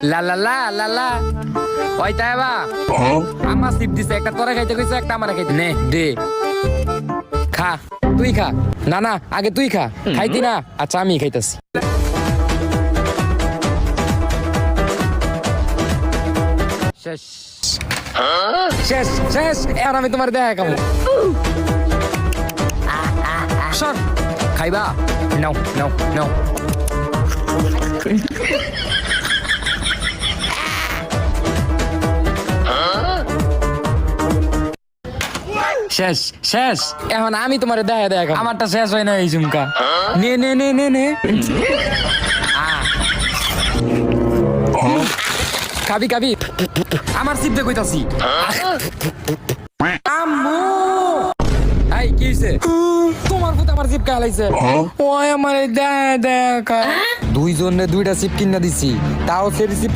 লা লা লা লা লা ওই তাইবা আমার সিপ দিছে একটা তোরা খাইতে কইছে একটা আমার খাইতে নে দে খা তুই খা না না আগে তুই খা খাইতি না আচ্ছা আমি খাইতাছি শেষ শেষ শেষ এখন আমি তোমার দেখা খাবো সর খাইবা নাও নাও নাও শেষ শেষ এখন আমি তোমার দেখা দেখা আমারটা শেষ হয় না এই ঝুমকা নে নে নে নে নে খাবি খাবি আমার সিপতে কইতাছি আম্মু এই কি হইছে তোমার পুত আমার সিপ খাইছে ওই আমার দেখা দেখা দুইজনে দুইটা সিপ কিনা দিছি তাও সে সিপ